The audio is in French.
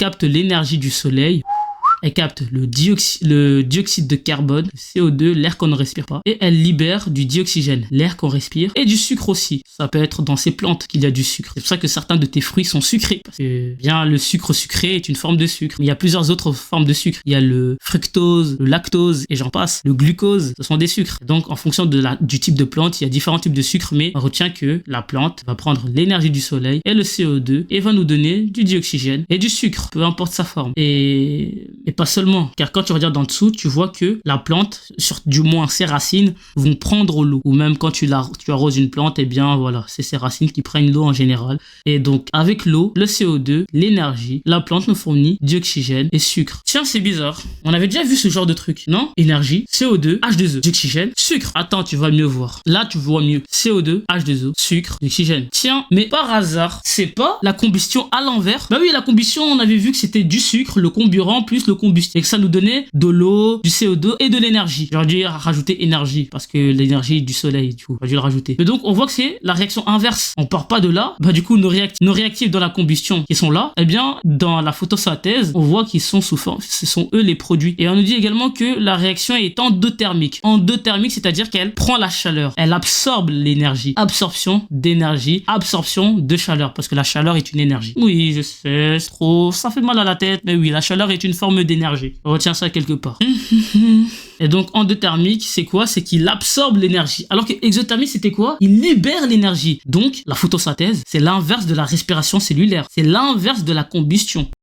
Elle capte l'énergie du soleil. Elle capte le dioxyde de carbone, le CO2, l'air qu'on ne respire pas. Et elle libère du dioxygène, l'air qu'on respire. Et du sucre aussi. Ça peut être dans ces plantes qu'il y a du sucre. C'est pour ça que certains de tes fruits sont sucrés. Parce que bien le sucre sucré est une forme de sucre. Mais il y a plusieurs autres formes de sucre. Il y a le fructose, le lactose et j'en passe. Le glucose, ce sont des sucres. Donc en fonction du type de plante, il y a différents types de sucre. Mais on retient que la plante va prendre l'énergie du soleil et le CO2 et va nous donner du dioxygène et du sucre. Peu importe sa forme. Et pas seulement, car quand tu regardes en dessous, tu vois que la plante, du moins ses racines, vont prendre l'eau. Ou même quand tu arroses une plante, eh bien voilà, c'est ses racines qui prennent l'eau en général. Et donc avec l'eau, le CO2, l'énergie, la plante nous fournit dioxygène et sucre. Tiens, c'est bizarre. On avait déjà vu ce genre de truc, non? Énergie, CO2, H2O, dioxygène, sucre. Attends, tu vas mieux voir. Là, tu vois mieux. CO2, H2O, sucre, dioxygène. Tiens, mais par hasard, c'est pas la combustion à l'envers? Bah oui, la combustion, on avait vu que c'était du sucre, le comburant plus le combustible et que ça nous donnait de l'eau, du CO2 et de l'énergie. J'aurais dû rajouter énergie parce que l'énergie du soleil, du coup, j'aurais dû le rajouter. Mais donc on voit que c'est la réaction inverse. On part pas de là. Bah du coup nos réactifs dans la combustion qui sont là, eh bien dans la photosynthèse, on voit qu'ils sont sous forme, ce sont eux les produits. Et on nous dit également que la réaction est endothermique. Endothermique, c'est-à-dire qu'elle prend la chaleur, elle absorbe l'énergie. Absorption d'énergie, absorption de chaleur parce que la chaleur est une énergie. Oui, je sais, c'est trop, ça fait mal à la tête, mais oui, la chaleur est une forme d'énergie. Retiens ça quelque part. Et donc endothermique, c'est quoi? C'est qu'il absorbe l'énergie. Alors que exothermique, c'était quoi? Il libère l'énergie. Donc la photosynthèse, c'est l'inverse de la respiration cellulaire. C'est l'inverse de la combustion.